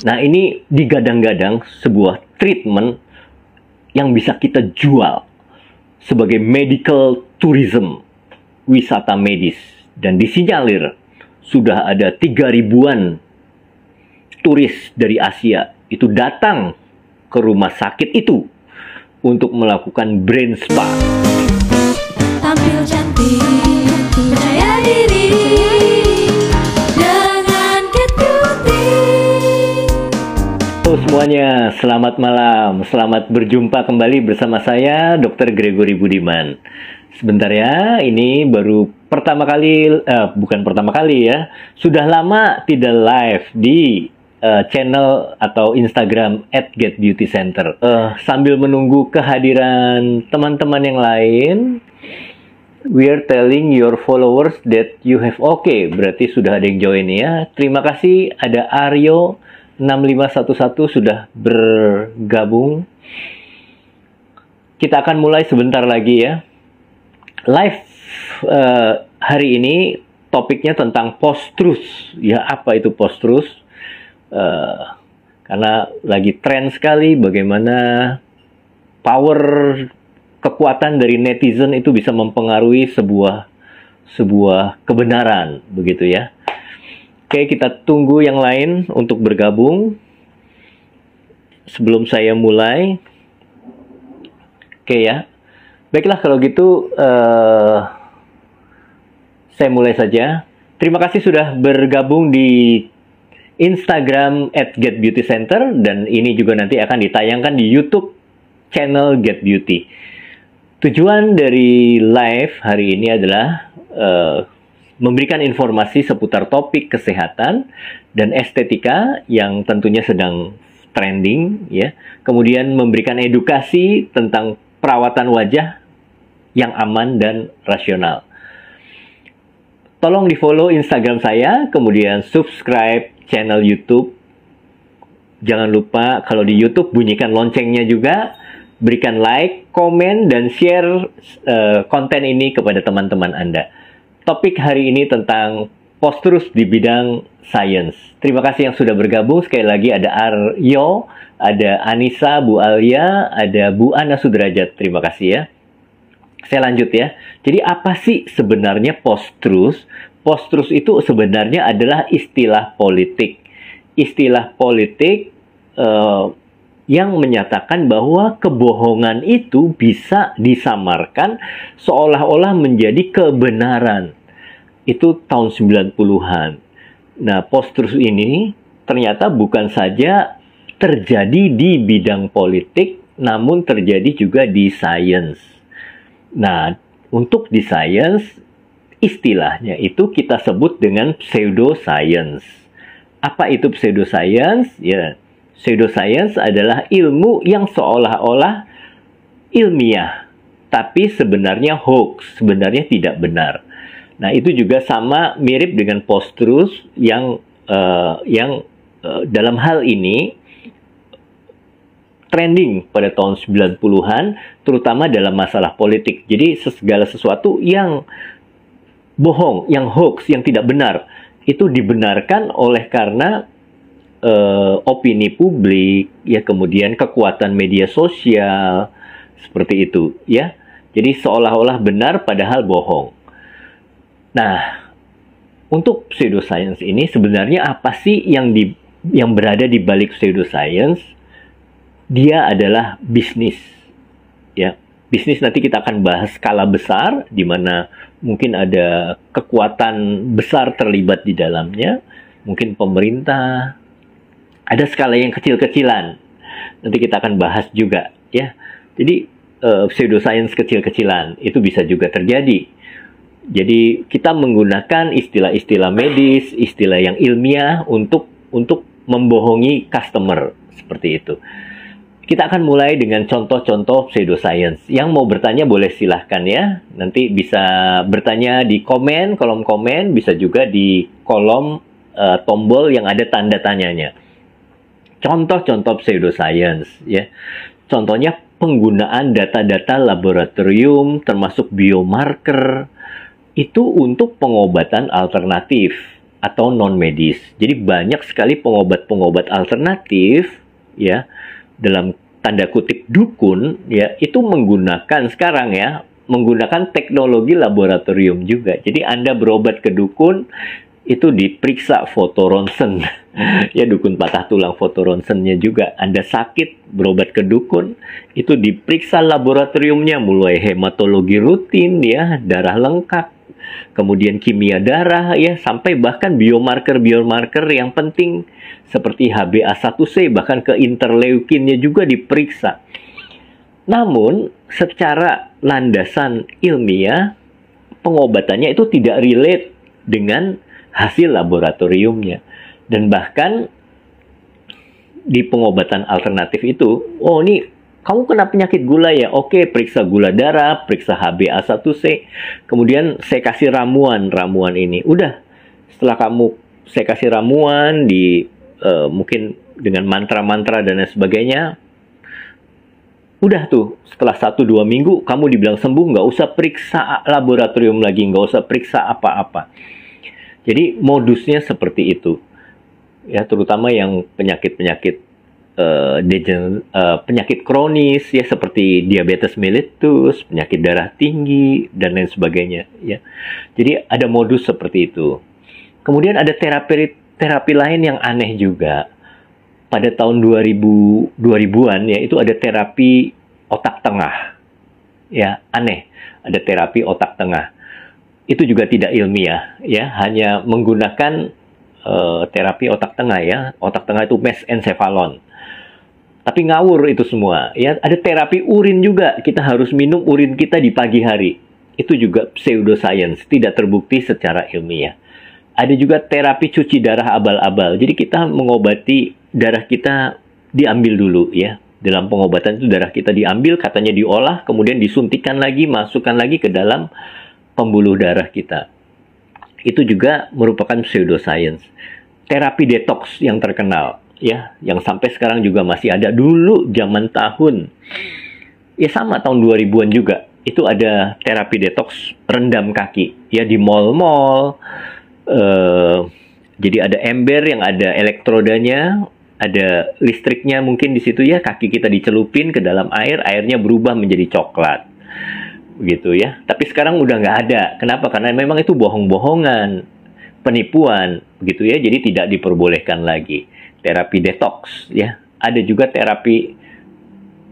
Nah, ini digadang-gadang sebuah treatment yang bisa kita jual sebagai medical tourism, wisata medis. Dan disinyalir sudah ada 3.000-an turis dari Asia itu datang ke rumah sakit itu untuk melakukan brain spa. Tampil cantik, percaya diri dengan Get Beauty. Halo semuanya, selamat malam. Selamat berjumpa kembali bersama saya, Dr. Gregory Budiman. Sebentar ya, ini baru bukan pertama kali ya. Sudah lama tidak live di channel atau Instagram @getbeautycenter. Sambil menunggu kehadiran teman-teman yang lain, we are telling your followers that you have berarti sudah ada yang join ya. Terima kasih, ada Aryo 6511 sudah bergabung. Kita akan mulai sebentar lagi ya. Live hari ini topiknya tentang post-truth. Ya, apa itu post-truth? Karena lagi tren sekali bagaimana power kekuatan dari netizen itu bisa mempengaruhi sebuah kebenaran, begitu ya. Oke, kita tunggu yang lain untuk bergabung sebelum saya mulai. Oke ya, baiklah kalau gitu saya mulai saja. Terima kasih sudah bergabung di Instagram @getbeautycenter, dan ini juga nanti akan ditayangkan di YouTube channel Get Beauty. Tujuan dari live hari ini adalah memberikan informasi seputar topik kesehatan dan estetika yang tentunya sedang trending ya. Kemudian memberikan edukasi tentang perawatan wajah yang aman dan rasional. Tolong di-follow Instagram saya, kemudian subscribe channel YouTube. Jangan lupa kalau di YouTube bunyikan loncengnya juga, berikan like, komen, dan share konten ini kepada teman-teman Anda. Topik hari ini tentang post-truth di bidang science. Terima kasih yang sudah bergabung. Sekali lagi ada Aryo, ada Anissa, Bu Alia, ada Bu Ana Sudrajat. Terima kasih ya. Saya lanjut ya. Jadi apa sih sebenarnya post-truth? Post-truth itu sebenarnya adalah istilah politik. Istilah politik yang menyatakan bahwa kebohongan itu bisa disamarkan seolah-olah menjadi kebenaran. Itu tahun 90-an. Nah, post-truth ini ternyata bukan saja terjadi di bidang politik, namun terjadi juga di sains. Nah, untuk di sains, istilahnya itu kita sebut dengan pseudoscience. Apa itu pseudoscience? Ya, pseudoscience adalah ilmu yang seolah-olah ilmiah, tapi sebenarnya hoax, sebenarnya tidak benar. Nah, itu juga sama mirip dengan post-truth yang dalam hal ini trending pada tahun 90-an, terutama dalam masalah politik. Jadi segala sesuatu yang bohong, yang hoax, yang tidak benar, itu dibenarkan oleh karena opini publik, ya, kemudian kekuatan media sosial, seperti itu, ya. Jadi seolah-olah benar padahal bohong. Nah, untuk pseudoscience ini sebenarnya apa sih yang berada di balik pseudoscience? Dia adalah bisnis, ya. Bisnis nanti kita akan bahas skala besar, di mana mungkin ada kekuatan besar terlibat di dalamnya, mungkin pemerintah, ada skala yang kecil-kecilan. Nanti kita akan bahas juga, ya. Jadi pseudoscience kecil-kecilan itu bisa juga terjadi. Jadi kita menggunakan istilah-istilah medis, istilah yang ilmiah untuk membohongi customer, seperti itu. Kita akan mulai dengan contoh-contoh pseudoscience. Yang mau bertanya boleh silahkan ya. Nanti bisa bertanya di kolom komen, bisa juga di kolom tombol yang ada tanda tanyanya. Contoh-contoh pseudoscience ya. Contohnya penggunaan data-data laboratorium termasuk biomarker itu untuk pengobatan alternatif. atau non medis. Jadi banyak sekali pengobat-pengobat alternatif ya, dalam tanda kutip dukun ya, itu menggunakan sekarang ya, menggunakan teknologi laboratorium juga. Jadi Anda berobat ke dukun itu diperiksa foto ronsen ya, dukun patah tulang foto ronsennya juga. Anda sakit berobat ke dukun itu diperiksa laboratoriumnya, mulai hematologi rutin ya, darah lengkap, kemudian kimia darah ya, sampai bahkan biomarker yang penting seperti HbA1c, bahkan ke interleukinnya juga diperiksa. Namun secara landasan ilmiah pengobatannya itu tidak relate dengan hasil laboratoriumnya. Dan bahkan di pengobatan alternatif itu, oh ini kamu kena penyakit gula ya, oke, periksa gula darah, periksa HbA1c, kemudian saya kasih ramuan ini. Udah, setelah saya kasih ramuan di mungkin dengan mantra-mantra dan lain sebagainya, udah tuh, setelah 1-2 minggu kamu dibilang sembuh, nggak usah periksa laboratorium lagi, nggak usah periksa apa-apa. Jadi modusnya seperti itu ya, terutama yang penyakit-penyakit penyakit kronis ya, seperti diabetes mellitus, penyakit darah tinggi dan lain sebagainya ya. Jadi ada modus seperti itu. Kemudian ada terapi lain yang aneh juga. Pada tahun 2000-an ya, itu ada terapi otak tengah. Ya, aneh. Ada terapi otak tengah. Itu juga tidak ilmiah ya, hanya menggunakan terapi otak tengah ya. Otak tengah itu mesencephalon. Tapi ngawur itu semua ya. Ada terapi urin juga, kita harus minum urin kita di pagi hari. Itu juga pseudoscience, tidak terbukti secara ilmiah. Ada juga terapi cuci darah abal-abal. Jadi kita mengobati darah kita, diambil dulu ya. Dalam pengobatan itu darah kita diambil, katanya diolah, kemudian disuntikan lagi, masukkan lagi ke dalam pembuluh darah kita. Itu juga merupakan pseudoscience. Terapi detox yang terkenal ya, yang sampai sekarang juga masih ada. Dulu zaman tahun ya sama tahun 2000-an juga, itu ada terapi detox rendam kaki ya, di mall-mall. Jadi ada ember yang ada elektrodanya, ada listriknya mungkin di situ ya, kaki kita dicelupin ke dalam air, airnya berubah menjadi coklat, begitu ya. Tapi sekarang udah nggak ada. Kenapa? Karena memang itu bohong-bohongan, penipuan, begitu ya. Jadi tidak diperbolehkan lagi terapi detox ya. Ada juga terapi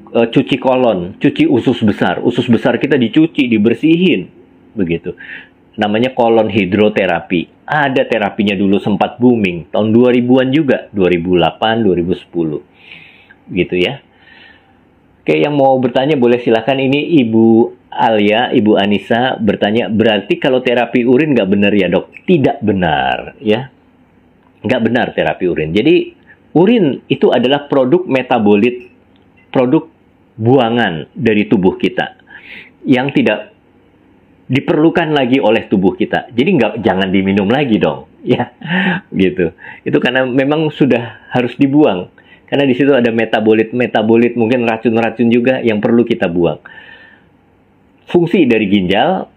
cuci kolon, cuci usus besar. Usus besar kita dicuci, dibersihin, begitu. Namanya kolon hidroterapi. Ada terapinya dulu, sempat booming tahun 2000-an juga, 2008, 2010. Gitu ya. Oke, yang mau bertanya boleh silakan. Ini Ibu Alia, Ibu Anissa bertanya, berarti kalau terapi urin nggak benar ya dok? Tidak benar ya. Nggak benar terapi urin. Jadi urin itu adalah produk metabolit, produk buangan dari tubuh kita yang tidak diperlukan lagi oleh tubuh kita. Jadi jangan diminum lagi dong, ya, gitu. Itu karena memang sudah harus dibuang. Karena di situ ada metabolit, mungkin racun-racun juga yang perlu kita buang. Fungsi dari ginjal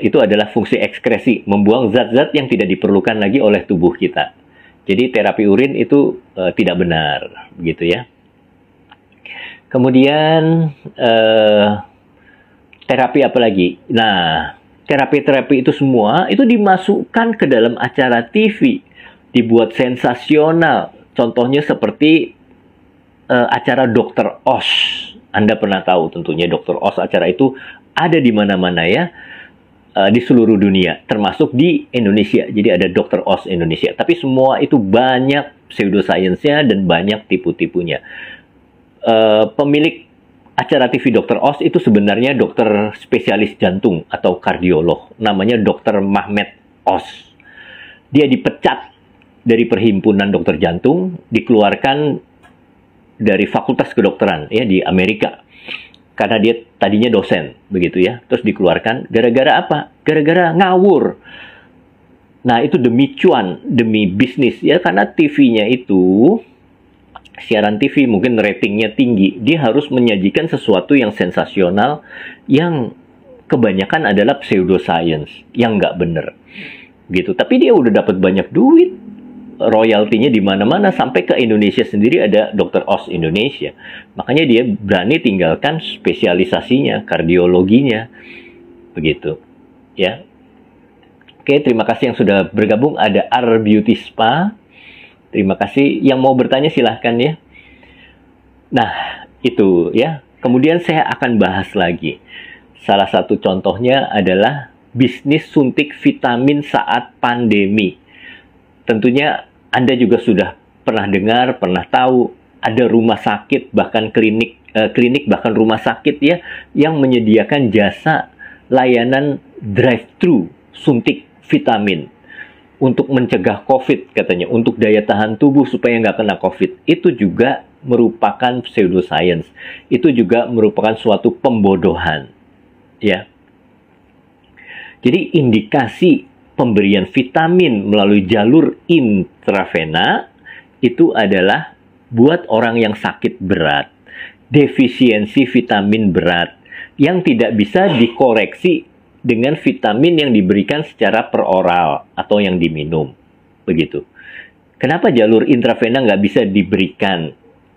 itu adalah fungsi ekskresi, membuang zat-zat yang tidak diperlukan lagi oleh tubuh kita. Jadi terapi urin itu tidak benar, begitu ya. Kemudian terapi apa lagi? Nah, terapi-terapi itu semua itu dimasukkan ke dalam acara TV, dibuat sensasional. Contohnya seperti acara Dr. Oz. Anda pernah tahu tentunya Dr. Oz, acara itu ada di mana-mana ya, di seluruh dunia, termasuk di Indonesia. Jadi ada Dr. Oz Indonesia. Tapi semua itu banyak pseudoscience-nya dan banyak tipu-tipunya. Pemilik acara TV Dr. Oz itu sebenarnya dokter spesialis jantung atau kardiolog. Namanya Dr. Mahmed Oz. Dia dipecat dari perhimpunan dokter jantung, dikeluarkan dari fakultas kedokteran ya di Amerika. Karena dia tadinya dosen, begitu ya. Terus dikeluarkan gara-gara apa? Gara-gara ngawur. Nah, itu demi cuan, demi bisnis ya, karena TV-nya itu, siaran TV mungkin ratingnya tinggi, dia harus menyajikan sesuatu yang sensasional, yang kebanyakan adalah pseudoscience, yang nggak benar. gitu. Tapi dia udah dapat banyak duit, royaltinya di mana-mana, sampai ke Indonesia sendiri ada Dr. Oz Indonesia. Makanya dia berani tinggalkan spesialisasinya, kardiologinya, begitu. Ya. Oke, terima kasih yang sudah bergabung. Ada R Beauty Spa. Terima kasih. Yang mau bertanya silahkan ya. Nah, itu ya. Kemudian saya akan bahas lagi. Salah satu contohnya adalah bisnis suntik vitamin saat pandemi. Tentunya Anda juga sudah pernah dengar, pernah tahu ada rumah sakit, bahkan klinik bahkan rumah sakit ya, yang menyediakan jasa layanan drive-thru suntik vitamin untuk mencegah COVID katanya, untuk daya tahan tubuh supaya nggak kena COVID. Itu juga merupakan pseudoscience. Itu juga merupakan suatu pembodohan. Ya. Jadi indikasi pemberian vitamin melalui jalur intravena itu adalah buat orang yang sakit berat, defisiensi vitamin berat, yang tidak bisa dikoreksi dengan vitamin yang diberikan secara peroral atau yang diminum. Begitu. Kenapa jalur intravena nggak bisa diberikan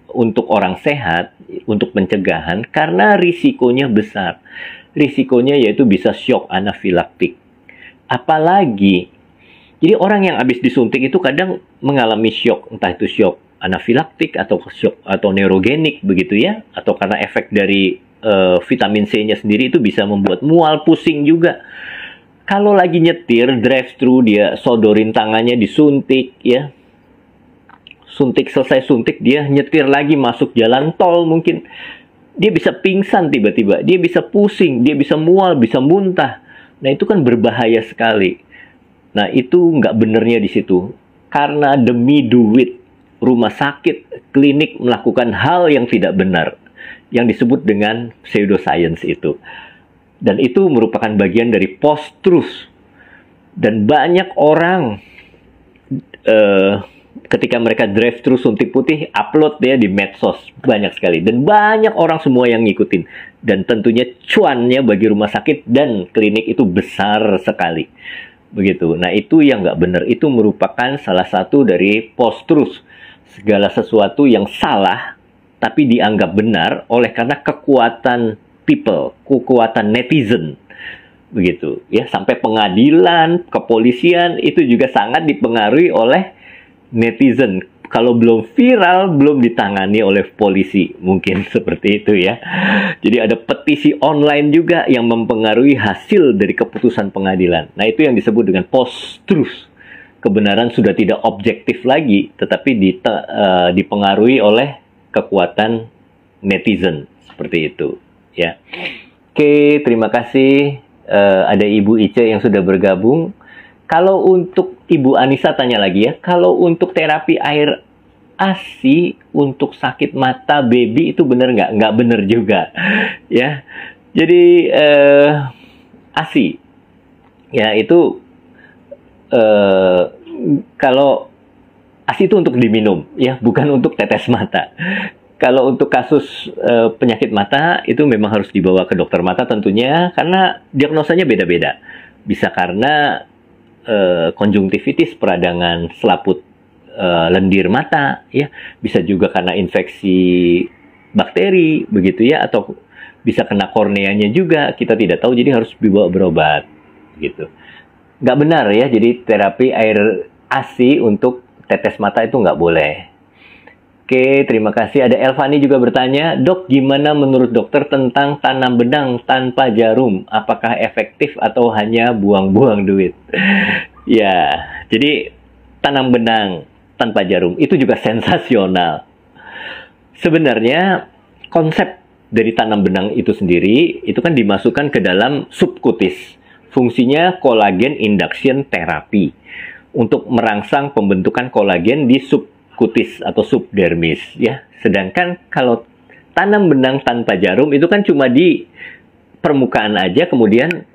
untuk orang sehat, untuk pencegahan? Karena risikonya besar. Risikonya yaitu bisa shock anafilaktik. Apalagi, jadi orang yang habis disuntik itu kadang mengalami shock, entah itu shock anafilaktik atau shock atau neurogenik begitu ya, atau karena efek dari vitamin C-nya sendiri itu bisa membuat mual, pusing juga. Kalau lagi nyetir drive-thru, dia sodorin tangannya disuntik ya. Suntik, selesai suntik dia nyetir lagi masuk jalan tol mungkin. Dia bisa pingsan tiba-tiba, dia bisa pusing, dia bisa mual, bisa muntah. Nah, itu kan berbahaya sekali. Nah, itu nggak benernya di situ. Karena demi duit, rumah sakit, klinik melakukan hal yang tidak benar, yang disebut dengan pseudoscience itu. Dan itu merupakan bagian dari post-truth. Dan banyak orang ketika mereka drive-thru suntik putih, upload ya di medsos, banyak sekali. Dan banyak orang semua yang ngikutin. Dan tentunya cuannya bagi rumah sakit dan klinik itu besar sekali. Begitu. Nah, itu yang nggak benar. Itu merupakan salah satu dari post-truth. Segala sesuatu yang salah, tapi dianggap benar oleh karena kekuatan people, kekuatan netizen. Begitu. Ya, sampai pengadilan, kepolisian, itu juga sangat dipengaruhi oleh netizen. Kalau belum viral, belum ditangani oleh polisi. Mungkin seperti itu ya. Jadi ada petisi online juga yang mempengaruhi hasil dari keputusan pengadilan. Nah, itu yang disebut dengan post-truth. Kebenaran sudah tidak objektif lagi, tetapi dipengaruhi oleh kekuatan netizen. Seperti itu ya. Oke, terima kasih. Ada Ibu Ice yang sudah bergabung. Kalau untuk Ibu Anissa tanya lagi ya, kalau untuk terapi air ASI untuk sakit mata baby itu benar nggak? Nggak benar juga, ya. Jadi ASI, ya itu kalau ASI itu untuk diminum, ya, bukan untuk tetes mata. Kalau untuk kasus penyakit mata itu memang harus dibawa ke dokter mata tentunya, karena diagnosanya beda-beda. Bisa karena konjungtivitis, peradangan selaput lendir mata, ya, bisa juga karena infeksi bakteri, begitu ya, atau bisa kena korneanya juga, kita tidak tahu, jadi harus dibawa berobat, gitu. Nggak benar ya, jadi terapi air ASI untuk tetes mata itu nggak boleh. Oke, terima kasih. Ada Elvani juga bertanya, Dok, gimana menurut dokter tentang tanam benang tanpa jarum? Apakah efektif atau hanya buang-buang duit? Ya, jadi tanam benang tanpa jarum itu juga sensasional. Sebenarnya konsep dari tanam benang itu sendiri itu kan dimasukkan ke dalam subkutis. Fungsinya kolagen induction therapy untuk merangsang pembentukan kolagen di subkutis atau subdermis ya. Sedangkan kalau tanam benang tanpa jarum itu kan cuma di permukaan aja, kemudian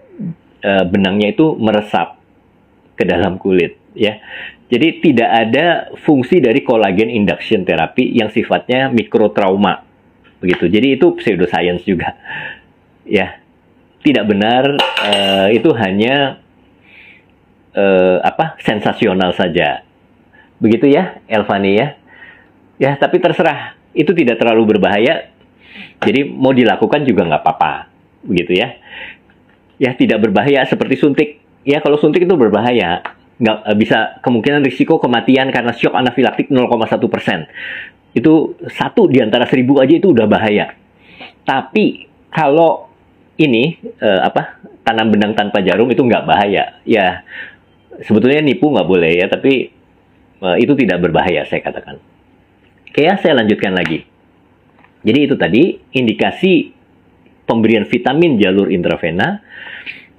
benangnya itu meresap ke dalam kulit ya. Jadi tidak ada fungsi dari kolagen induction therapy yang sifatnya mikrotrauma begitu. Jadi itu pseudoscience juga ya. Tidak benar, itu hanya sensasional saja. Begitu ya, Elvani ya. Ya, tapi terserah. Itu tidak terlalu berbahaya. Jadi mau dilakukan juga nggak apa-apa. Begitu ya. Ya, tidak berbahaya seperti suntik. Ya, kalau suntik itu berbahaya. Nggak bisa, kemungkinan risiko kematian karena shock anafilaktik 0,1%. Itu 1 di antara 1000 aja itu udah bahaya. Tapi kalau ini tanam benang tanpa jarum itu nggak bahaya. Ya, sebetulnya nipu nggak boleh ya, tapi itu tidak berbahaya saya katakan. Oke ya, saya lanjutkan lagi. Jadi itu tadi indikasi pemberian vitamin jalur intravena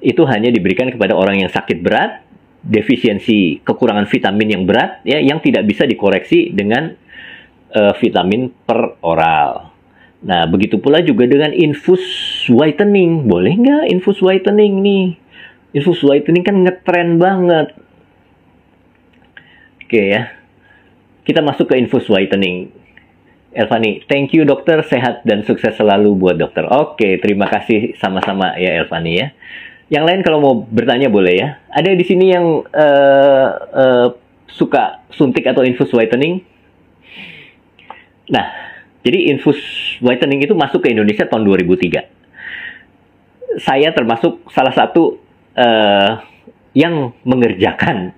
itu hanya diberikan kepada orang yang sakit berat, defisiensi kekurangan vitamin yang berat, ya, yang tidak bisa dikoreksi dengan vitamin per oral. Nah, begitu pula juga dengan infus whitening. Boleh nggak infus whitening nih? Infus whitening kan ngetren banget. Oke ya. Kita masuk ke infus whitening. Elvani, thank you dokter, sehat dan sukses selalu buat dokter. Oke, terima kasih sama-sama ya Elvani ya. Yang lain kalau mau bertanya boleh ya. Ada di sini yang suka suntik atau infus whitening? Nah, jadi infus whitening itu masuk ke Indonesia tahun 2003. Saya termasuk salah satu yang mengerjakan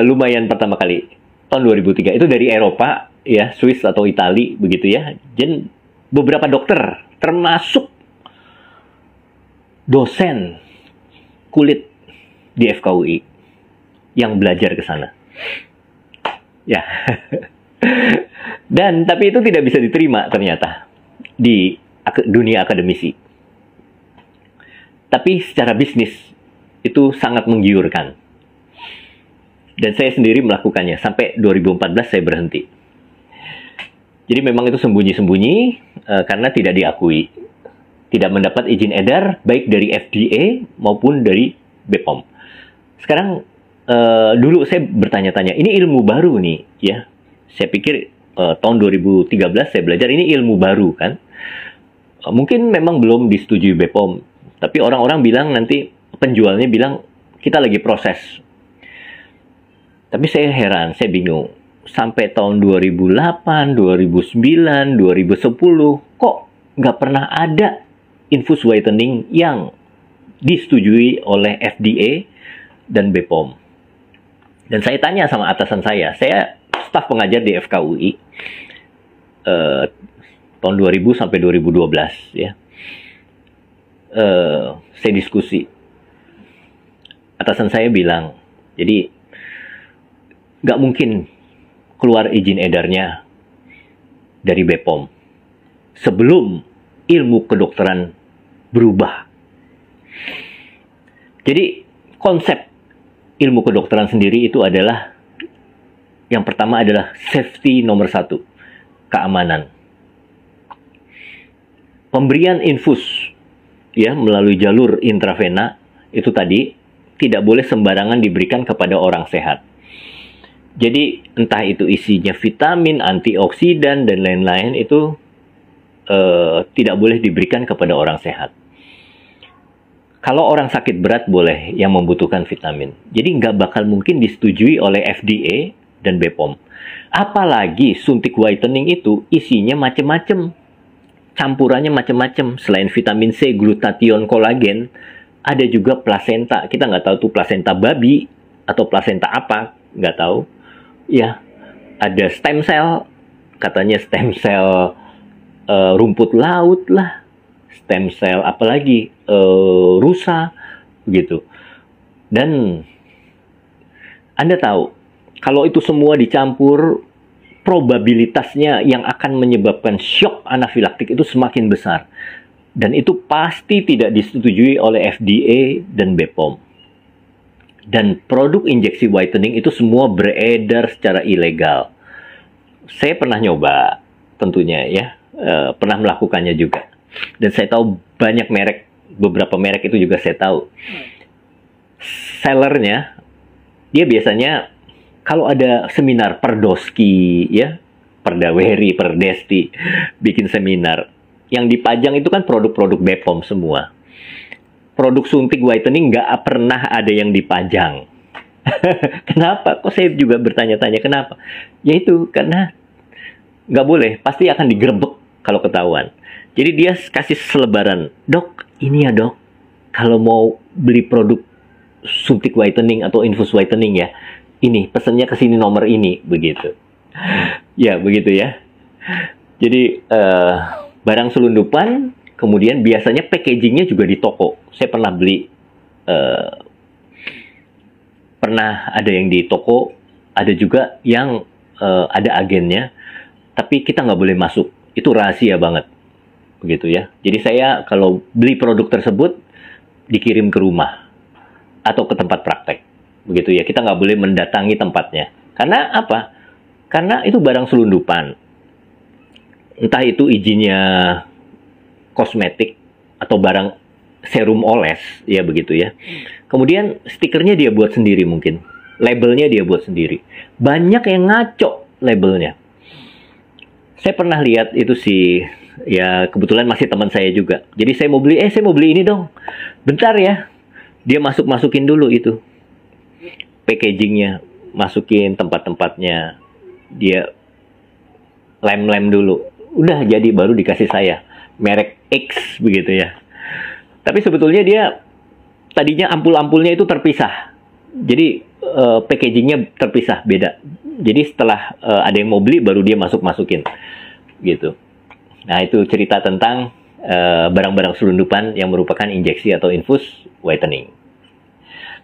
lumayan pertama kali. Tahun 2003 itu dari Eropa ya, Swiss atau Itali begitu ya. Dan beberapa dokter termasuk dosen kulit di FKUI yang belajar ke sana. Ya. Dan tapi itu tidak bisa diterima ternyata di dunia akademisi. Tapi secara bisnis itu sangat menggiurkan. Dan saya sendiri melakukannya. Sampai 2014 saya berhenti. Jadi memang itu sembunyi-sembunyi karena tidak diakui. Tidak mendapat izin edar baik dari FDA maupun dari BPOM. Sekarang dulu saya bertanya-tanya, ini ilmu baru nih ya. Saya pikir tahun 2013 saya belajar ini ilmu baru kan. Mungkin memang belum disetujui BPOM. Tapi orang-orang bilang nanti, penjualnya bilang kita lagi proses. Tapi saya heran, saya bingung. Sampai tahun 2008, 2009, 2010, kok nggak pernah ada infus whitening yang disetujui oleh FDA dan BPOM. Dan saya tanya sama atasan saya staf pengajar di FKUI tahun 2000 sampai 2012 ya. Saya diskusi. Atasan saya bilang, jadi nggak mungkin keluar izin edarnya dari BPOM sebelum ilmu kedokteran berubah. Jadi konsep ilmu kedokteran sendiri itu adalah, yang pertama adalah safety nomor 1, keamanan. Pemberian infus ya melalui jalur intravena itu tadi tidak boleh sembarangan diberikan kepada orang sehat. Jadi entah itu isinya vitamin, antioksidan, dan lain-lain itu tidak boleh diberikan kepada orang sehat. Kalau orang sakit berat boleh yang membutuhkan vitamin. Jadi nggak bakal mungkin disetujui oleh FDA dan BPOM. Apalagi suntik whitening itu isinya macam-macam. Campurannya macam-macam. Selain vitamin C, glutathione, kolagen, ada juga plasenta. Kita nggak tahu tuh plasenta babi atau plasenta apa, nggak tahu. Ya, ada stem cell, katanya stem cell rumput laut lah, stem cell apalagi rusa, begitu. Dan Anda tahu, kalau itu semua dicampur, probabilitasnya yang akan menyebabkan shock anafilaktik itu semakin besar. Dan itu pasti tidak disetujui oleh FDA dan BPOM. Dan produk injeksi whitening itu semua beredar secara ilegal. Saya pernah nyoba, tentunya ya, pernah melakukannya juga. Dan saya tahu banyak merek, beberapa merek itu juga saya tahu. Sellernya, dia biasanya kalau ada seminar Perdoski, ya, Perdaweri, Perdesti, bikin seminar, yang dipajang itu kan produk-produk BPOM semua. Produk suntik whitening nggak pernah ada yang dipajang. Kenapa? Kok saya juga bertanya-tanya kenapa? Yaitu karena nggak boleh, pasti akan digerebek kalau ketahuan. Jadi dia kasih selebaran, dok, ini ya dok, kalau mau beli produk suntik whitening atau infus whitening ya, ini pesannya ke sini nomor ini, begitu. Ya begitu ya. Jadi barang selundupan, kemudian biasanya packagingnya juga di toko. Saya pernah beli, pernah ada yang di toko, ada juga yang ada agennya, tapi kita nggak boleh masuk. Itu rahasia banget, begitu ya. Jadi saya kalau beli produk tersebut dikirim ke rumah atau ke tempat praktek, begitu ya. Kita nggak boleh mendatangi tempatnya. Karena apa? Karena itu barang selundupan. Entah itu izinnya kosmetik atau barang serum oles, ya begitu ya. Kemudian stikernya dia buat sendiri mungkin. Labelnya dia buat sendiri. Banyak yang ngaco labelnya. Saya pernah lihat itu sih, ya kebetulan masih teman saya juga. Jadi saya mau beli ini dong. Bentar ya. Dia masukin dulu itu packagingnya, masukin tempat-tempatnya, dia lem dulu, udah jadi baru dikasih saya merek X begitu ya. Tapi sebetulnya dia tadinya ampul-ampulnya itu terpisah, jadi packagingnya terpisah, beda. Jadi setelah ada yang mau beli baru dia masukin gitu. Nah itu cerita tentang barang-barang selundupan yang merupakan injeksi atau infus whitening.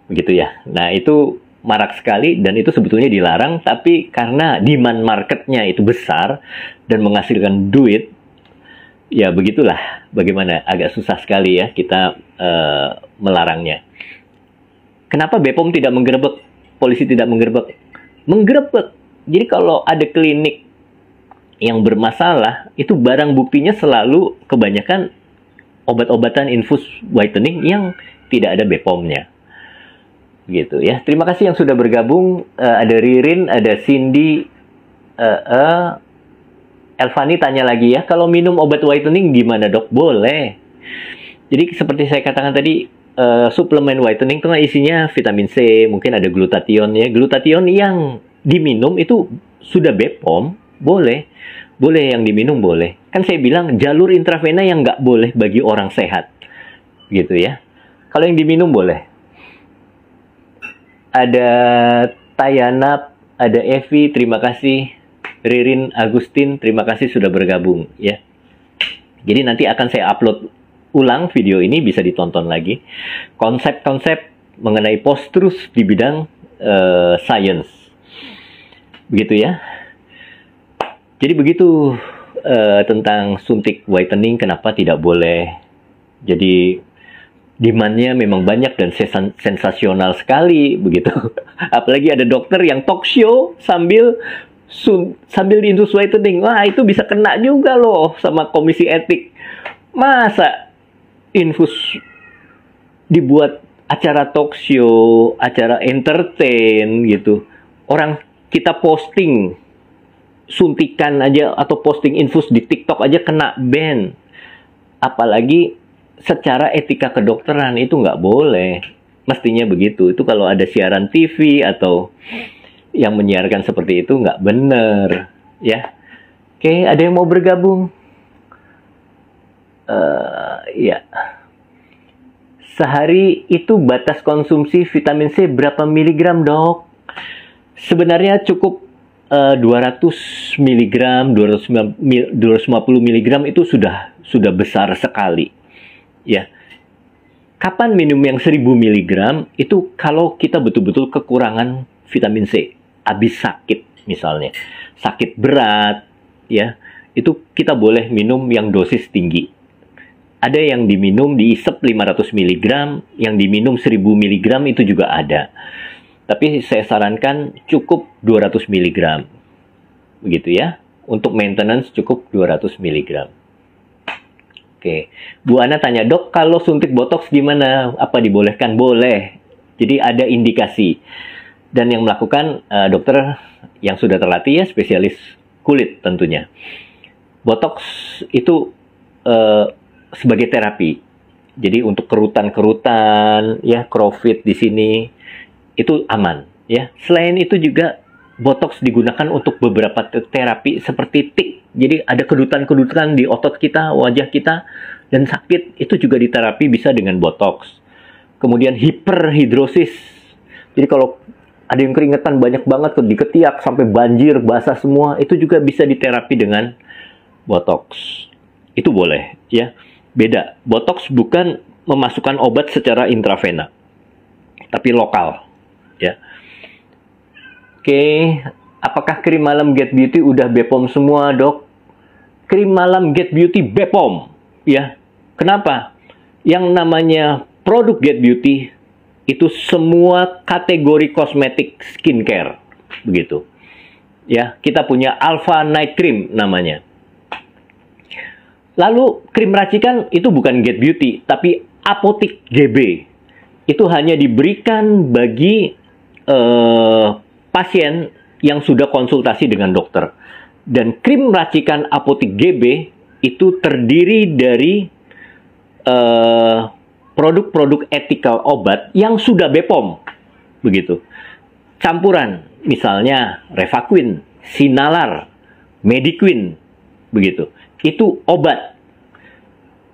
Begitu ya. Nah, itu marak sekali dan itu sebetulnya dilarang, tapi karena demand marketnya itu besar dan menghasilkan duit, ya begitulah. Bagaimana? Agak susah sekali ya kita melarangnya. Kenapa BPOM tidak menggerebek? Polisi tidak menggerebek? Menggerebek. Jadi kalau ada klinik yang bermasalah, itu barang buktinya selalu kebanyakan obat-obatan infus whitening yang tidak ada BPOM-nya. Gitu ya. Terima kasih yang sudah bergabung. Ada Ririn, ada Cindy, Elvani tanya lagi ya, kalau minum obat whitening gimana dok? Boleh. Jadi seperti saya katakan tadi, suplemen whitening itu kan isinya vitamin C, mungkin ada glutathione ya. Glutathione yang diminum itu sudah BPOM, boleh. Boleh yang diminum boleh. Kan saya bilang jalur intravena yang nggak boleh bagi orang sehat. Gitu ya. Kalau yang diminum boleh. Ada Tayana, ada Evi, terima kasih. Ririn, Agustin, terima kasih sudah bergabung ya. Jadi nanti akan saya upload ulang video ini, bisa ditonton lagi. Konsep-konsep mengenai post-truth di bidang science. Begitu ya. Jadi begitu tentang suntik whitening, kenapa tidak boleh. Jadi demand-nya memang banyak dan sensasional sekali begitu. Apalagi ada dokter yang talk show sambil infus whitening. Wah, itu bisa kena juga loh sama komisi etik. Masa infus dibuat acara talk show, acara entertain gitu. Orang kita posting suntikan aja atau posting infus di TikTok aja kena ban. Apalagi secara etika kedokteran itu nggak boleh. Mestinya begitu. Itu kalau ada siaran TV atau yang menyiarkan seperti itu nggak bener. Ya. Oke, ada yang mau bergabung? Ya. Sehari itu batas konsumsi vitamin C berapa miligram dok? Sebenarnya cukup 200 miligram, 250 miligram itu sudah besar sekali. Ya, kapan minum yang 1000 miligram itu kalau kita betul-betul kekurangan vitamin C, habis sakit misalnya, sakit berat, ya, itu kita boleh minum yang dosis tinggi. Ada yang diminum diisep 500 miligram, yang diminum 1000 miligram itu juga ada. Tapi saya sarankan cukup 200 miligram, begitu ya. Untuk maintenance cukup 200 miligram. Oke, Bu Ana tanya, dok kalau suntik botox gimana? Apa dibolehkan? Boleh. Jadi ada indikasi. Dan yang melakukan dokter yang sudah terlatih ya, spesialis kulit tentunya. Botox itu sebagai terapi. Jadi untuk kerutan-kerutan, ya, crowfit di sini, itu aman. Ya, selain itu juga botox digunakan untuk beberapa terapi seperti tik. Jadi ada kedutan-kedutan di otot kita, wajah kita, dan sakit, itu juga diterapi bisa dengan botox. Kemudian hiperhidrosis. Jadi kalau ada yang keringetan banyak banget di ketiak sampai banjir, basah semua, itu juga bisa diterapi dengan botox. Itu boleh, ya. Beda. Botox bukan memasukkan obat secara intravena, tapi lokal, ya. Oke, apakah krim malam Get Beauty udah BPOM semua, Dok? Krim malam Get Beauty BPOM, ya. Kenapa? Yang namanya produk Get Beauty itu semua kategori kosmetik skincare, begitu. Ya, kita punya Alpha Night Cream namanya. Lalu krim racikan itu bukan Get Beauty, tapi Apotik GB. Itu hanya diberikan bagi pasien yang sudah konsultasi dengan dokter. Dan krim racikan Apotik GB itu terdiri dari produk-produk etikal obat yang sudah BPOM, begitu. Campuran, misalnya Revaquin, Sinalar, Mediquin, begitu. Itu obat,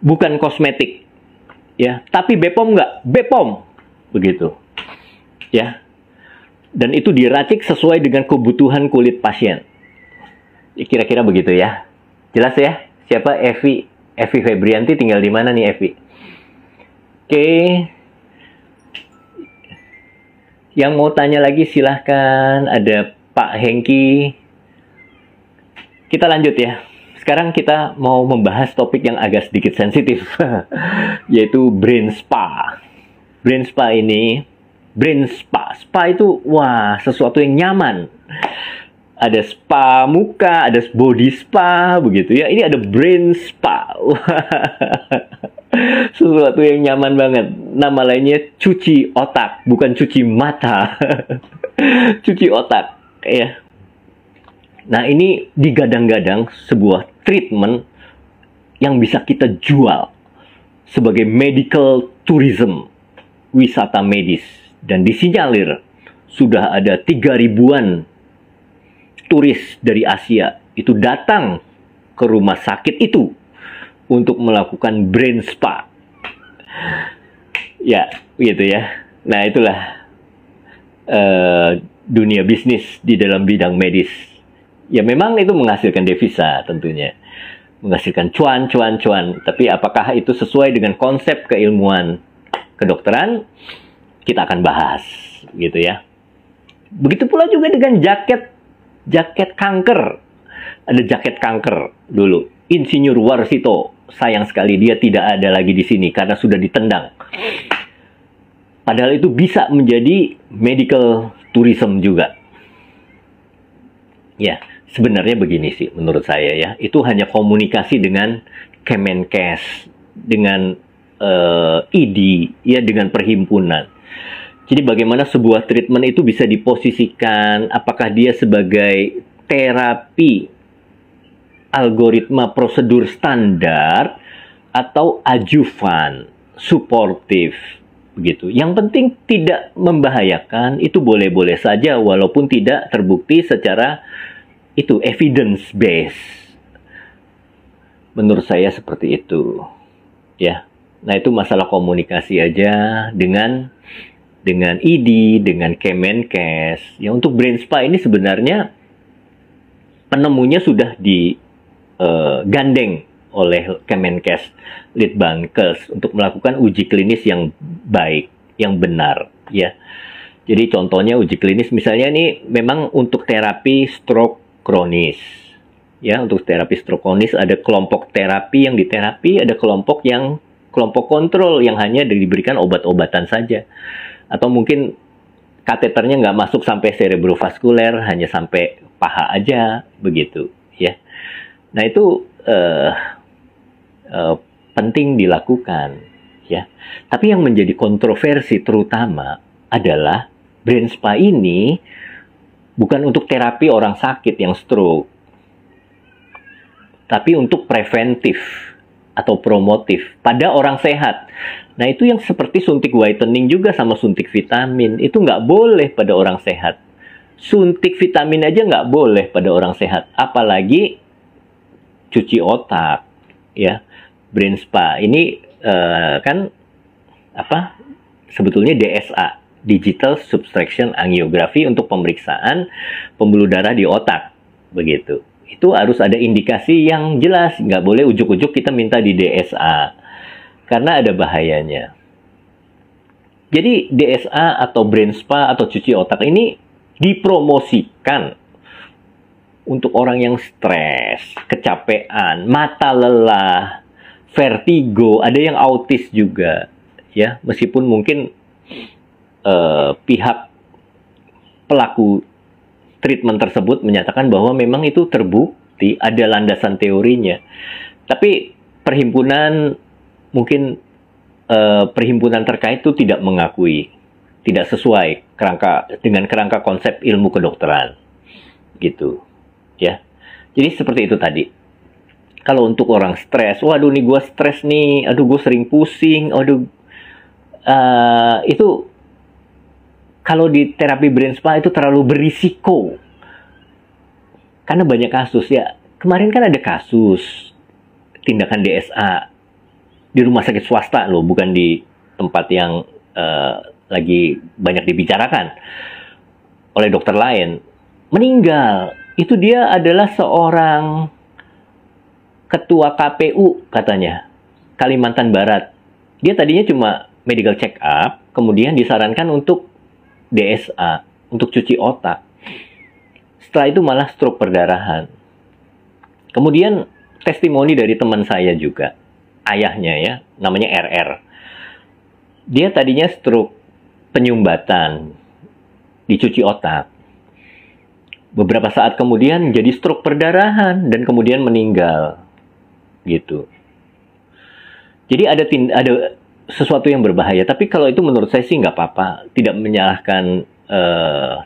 bukan kosmetik, ya. Tapi BPOM nggak? BPOM, begitu, ya. Dan itu diracik sesuai dengan kebutuhan kulit pasien. Kira-kira begitu ya. Jelas ya? Siapa? Evi Febrianti tinggal di mana nih, Evi? Oke. Yang mau tanya lagi silahkan. Ada Pak Hengki. Kita lanjut ya. Sekarang kita mau membahas topik yang agak sedikit sensitif. Yaitu brain spa. Brain spa ini, spa itu wah sesuatu yang nyaman. Ada spa muka, ada body spa, begitu ya. Ini ada brain spa. Sesuatu yang nyaman banget. Nama lainnya cuci otak, bukan cuci mata. Cuci otak, ya. Nah, ini digadang-gadang sebuah treatment yang bisa kita jual sebagai medical tourism, wisata medis. Dan disinyalir sudah ada 3.000-an turis dari Asia itu datang ke rumah sakit itu untuk melakukan brain spa. Ya, gitu ya. Nah, itulah dunia bisnis di dalam bidang medis. Ya, memang itu menghasilkan devisa tentunya. Menghasilkan cuan. Tapi apakah itu sesuai dengan konsep keilmuan kedokteran? Kita akan bahas, gitu ya. Begitu pula juga dengan jaket kanker. Ada jaket kanker dulu. Insinyur Warsito, sayang sekali dia tidak ada lagi di sini karena sudah ditendang. Padahal itu bisa menjadi medical tourism juga. Ya, sebenarnya begini sih menurut saya ya. Itu hanya komunikasi dengan Kemenkes, dengan ID, ya, dengan perhimpunan. Jadi bagaimana sebuah treatment itu bisa diposisikan, apakah dia sebagai terapi algoritma prosedur standar atau adjuvan, suportif, begitu. Yang penting tidak membahayakan, itu boleh-boleh saja walaupun tidak terbukti secara itu evidence based. Menurut saya seperti itu. Ya. Nah, itu masalah komunikasi aja dengan ID, dengan Kemenkes. Ya, untuk brain spa ini sebenarnya penemunya sudah digandeng oleh Kemenkes, Litbangkes untuk melakukan uji klinis yang baik, yang benar, ya. Jadi contohnya uji klinis misalnya ini memang untuk terapi stroke kronis. Ya, untuk terapi stroke kronis ada kelompok terapi yang diterapi, ada kelompok kontrol yang hanya diberikan obat-obatan saja. Atau mungkin kateternya nggak masuk sampai cerebrovaskuler, hanya sampai paha aja, begitu, ya. Nah, itu penting dilakukan, ya. Tapi yang menjadi kontroversi terutama adalah brain spa ini bukan untuk terapi orang sakit yang stroke, tapi untuk preventif, atau promotif pada orang sehat. Nah, itu yang seperti suntik whitening juga sama suntik vitamin. Itu nggak boleh pada orang sehat. Suntik vitamin aja nggak boleh pada orang sehat. Apalagi cuci otak, ya. Brain spa. Ini kan apa? Sebetulnya DSA, Digital Subtraction Angiography, untuk pemeriksaan pembuluh darah di otak. Begitu. Itu harus ada indikasi yang jelas, nggak boleh ujuk-ujuk kita minta di DSA, karena ada bahayanya. Jadi DSA atau brain spa atau cuci otak ini dipromosikan untuk orang yang stres, kecapean, mata lelah, vertigo, ada yang autis juga, ya. Meskipun mungkin pihak pelaku treatment tersebut menyatakan bahwa memang itu terbukti, ada landasan teorinya. Tapi perhimpunan terkait itu tidak mengakui, tidak sesuai dengan kerangka konsep ilmu kedokteran, gitu, ya. Jadi seperti itu tadi. Kalau untuk orang stres, waduh nih gue stres nih, aduh gue sering pusing, aduh, itu kalau di terapi brain spa itu terlalu berisiko. Karena banyak kasus, ya. Kemarin kan ada kasus tindakan DSA di rumah sakit swasta loh, bukan di tempat yang lagi banyak dibicarakan oleh dokter lain. Meninggal. Itu dia adalah seorang ketua KPU katanya, Kalimantan Barat. Dia tadinya cuma medical check up, kemudian disarankan untuk DSA, untuk cuci otak. Setelah itu malah stroke perdarahan. Kemudian testimoni dari teman saya juga, ayahnya ya, namanya RR. Dia tadinya stroke penyumbatan, dicuci otak. Beberapa saat kemudian jadi stroke perdarahan dan kemudian meninggal. Gitu. Jadi ada sesuatu yang berbahaya. Tapi kalau itu menurut saya sih nggak apa-apa. Tidak menyalahkan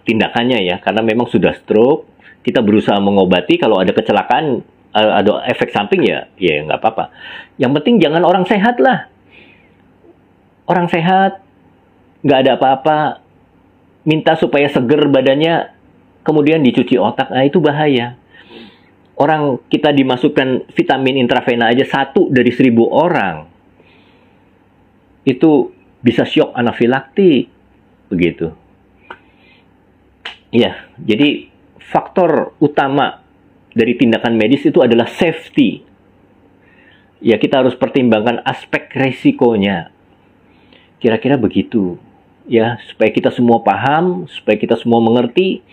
tindakannya ya. Karena memang sudah stroke. Kita berusaha mengobati. Kalau ada kecelakaan, ada efek samping ya nggak apa-apa. Yang penting jangan orang sehat lah. Orang sehat, nggak ada apa-apa. Minta supaya seger badannya, kemudian dicuci otak. Nah, itu bahaya. Orang kita dimasukkan vitamin intravena aja 1 dari 1000 orang. Itu bisa syok anafilaktik, begitu. Ya, jadi faktor utama dari tindakan medis itu adalah safety. Ya, kita harus pertimbangkan aspek resikonya. Kira-kira begitu. Ya, supaya kita semua paham, supaya kita semua mengerti,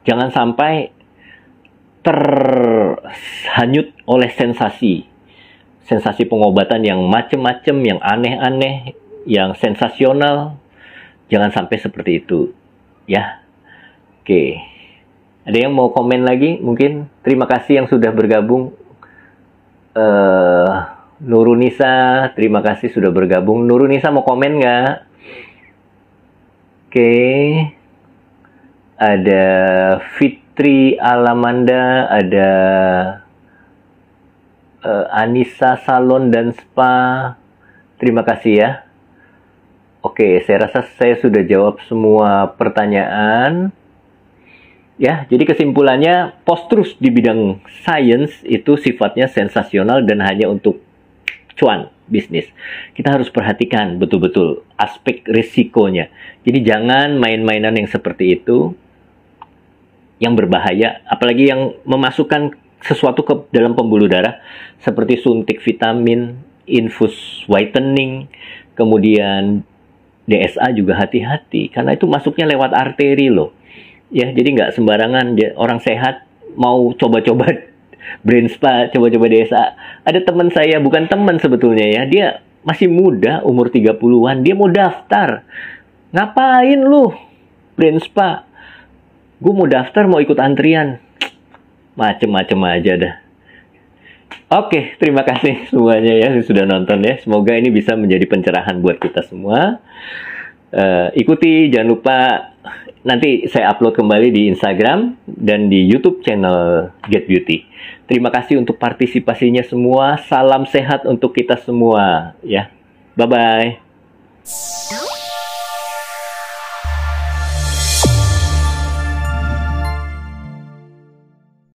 jangan sampai terhanyut oleh sensasi pengobatan yang macam-macam, yang aneh-aneh, yang sensasional. Jangan sampai seperti itu, ya. Oke. Ada yang mau komen lagi? Mungkin terima kasih yang sudah bergabung. Nurunisa, terima kasih sudah bergabung. Nurunisa mau komen nggak? Oke. Ada Fitri Alamanda, ada Anissa Salon dan Spa. Terima kasih ya. Oke, saya rasa saya sudah jawab semua pertanyaan. Ya, jadi kesimpulannya, post-truth di bidang sains itu sifatnya sensasional dan hanya untuk cuan bisnis. Kita harus perhatikan betul-betul aspek risikonya. Jadi jangan main-mainan yang seperti itu, yang berbahaya, apalagi yang memasukkan sesuatu ke dalam pembuluh darah, seperti suntik vitamin, infus whitening, kemudian DSA juga hati-hati, karena itu masuknya lewat arteri loh. Ya, jadi nggak sembarangan orang sehat mau coba-coba brain spa, coba-coba DSA. Ada teman saya, bukan teman sebetulnya ya, dia masih muda, umur 30-an, dia mau daftar. Ngapain lu brain spa? Gue mau daftar, mau ikut antrian. Macem-macem aja dah. Oke, terima kasih semuanya ya sudah nonton ya. Semoga ini bisa menjadi pencerahan buat kita semua. Ikuti, jangan lupa nanti saya upload kembali di Instagram dan di YouTube channel Get Beauty. Terima kasih untuk partisipasinya semua. Salam sehat untuk kita semua ya. Bye bye.